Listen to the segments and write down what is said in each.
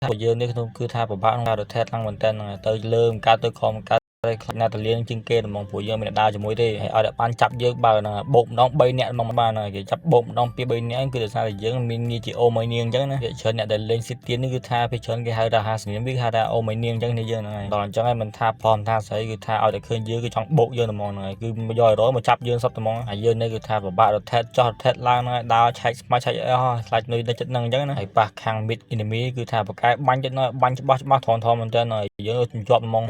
của dươngនេះខ្ញុំគឺថាប្របាក់ក្នុងការ rotate ឡើងមែនតើទៅលើការទៅខំការណាតលៀងជាងគេហ្មងព្រោះយើងមានដើរជាមួយទេហើយឲ្យតែបានចាប់យើងបើហ្នឹងបោកម្ដង3នាក់ហ្មងបានគេចាប់បោកម្ដង2 3នាក់គឺដោយសារតែយើងមានងារជាអូមីនាងអញ្ចឹងណាវាច្រើនអ្នកដែលលេងស៊ីទៀននេះគឺថាពេលច្រើនគេហៅថាហាសនាមវាហៅថាអូមីនាងអញ្ចឹងនេះយើងហ្នឹងហើយដល់អញ្ចឹងហើយមិនថាផងថាស្អីគឺថាឲ្យតែឃើញយើងគឺចង់បោកយើងហ្មងហ្នឹងហើយគឺមកយក100មកចាប់យើងសត្វហ្មងហើយយើងនេះគឺថាប្របាក់ rotate ចោះ rotate ឡើងហ្នឹងហើយដើរឆែកស្មាច់ឆែកអីហោះខ្លាចនៅចិត្តហ្នឹងអញ្ចឹងណាហើយប៉ះខាង mid enemy គឺថាប្រកែបាញ់ចិត្តហ្នឹងបាញ់ច្បាស់ធំមែនតើហើយយើងជាប់ហ្មង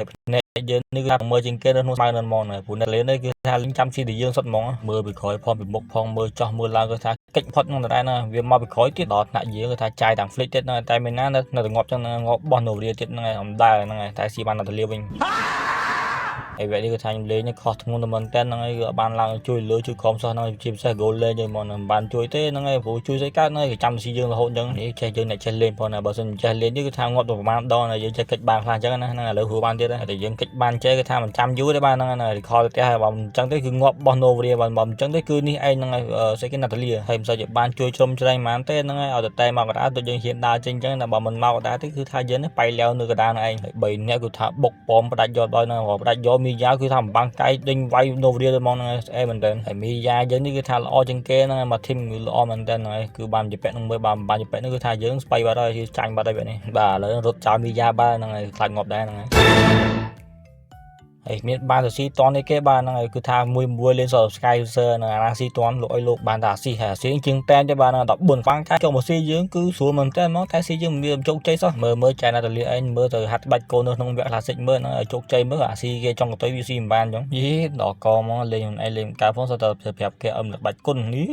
យើងនេះគឺមើលជាងគេនៅក្នុងស្មៅនៅហ្មងព្រោះអ្នកលេងនេះគឺថាលេងចាំស៊ីតែយើងសុទ្ធហ្មងមើលពីក្រោយផងពីមុខផងមើលចោះមើលឡើងគឺថាកិច្ចផុតក្នុងដដែលណាវាមកពីក្រោយទៀតដល់ថ្នាក់យើងគឺថាចាយទាំង flick ទៀតណាតែមានណានៅតែងាប់ចឹងងាប់បោះ Novia ទៀតហ្នឹងហើយអំដែលហ្នឹងហើយតែស៊ីបានតែលាវិញហើយវគ្គនេះគឺថាខ្ញុំលេងខុសធ្ងន់តែមែនតើហ្នឹងហើយគឺបានឡើងជួយលើជួយក្រុមសោះហ្នឹងជាពិសេស goal លេងហ្នឹងមកមិនបានជួយទេហ្នឹងហើយព្រោះជួយស្អីកើតហ្នឹងគេចាំស៊ីយើងរហូតចឹងនេះចេះយើងអ្នកចេះលេងផងណាបើមិនចេះលេងនេះគឺថាងាប់ទៅប្រហែលដងហើយយើងចេះកិច្ចបានខ្លះចឹងណាហ្នឹងឥឡូវហួរបានទៀតតែយើងកិច្ចបានចេះគឺថាមិនចាំយូរទេបានហ្នឹងហើយ recall ទៅផ្ទះហើយបើមិនចឹងទេគឺងាប់បោះ Novia បើមិនចឹងទេគឺនេះឯងហ្នឹងហើយស្អីគេ Natalia ហើយមិនសូវជាបានជួយជ្រុំច្រែងហ្មងទេហ្នឹងហើយឲ្យតែមកកណ្ដាលទៅយើងហ៊ានដើរចេញចឹងតែបើមិនមកកណ្ដាលទេគឺថាយើងបៃលាវនៅកណ្ដាលហ្នឹងឯងហើយ3នាក់គឺថាបុកប៉មផ្ដាច់យកដល់ហ្នឹងផ្ដាច់យកមីយ៉ាគឺថាមិនបាំងកាយដេញវាយ Novia ទៅហ្មងហ្នឹងអែមែនតើហើយមីយ៉ាយើងនេះគឺថាល្អជាងគេហ្នឹងមកធីមគឺល្អមែនតើហ្នឹងហើយគឺបានជាពាក់នឹងមើលបានជាពាក់នេះគឺថាយើងស្បៃបាត់ហើយគឺចាញ់បាត់ហើយបែបនេះបាទឥឡូវរត់ចោលមីយ៉ាបាទហ្នឹងហើយខ្លាចងាប់ដែរហ្នឹងហើយហើយមានបានទៅស៊ីតននេះគេបានហ្នឹងហើយគឺថាមួយលេងសត Sky User ហ្នឹងអាណាស៊ីតនលោកឲ្យលោកបានតែអាស៊ីហើយអាស៊ីជាងតែនទេបាន14ខ្វាំងតែចុះមកស៊ីយើងគឺស្រួលមែនតើហ្មងតែស៊ីយើងមានជោគជ័យសោះមើលចែណាតលីឯងមើលទៅហាត់ក្បាច់កូននៅក្នុងវគ្គ Classic មើលហ្នឹងឲ្យជោគជ័យមើលអាស៊ីគេចង់ទៅវាស៊ីមិនបានអញ្ចឹងយីដល់កមកលេងខ្លួនឯងលេងកើតផងសតទៅប្រាប់គេអឹមក្បាច់គុណនេះ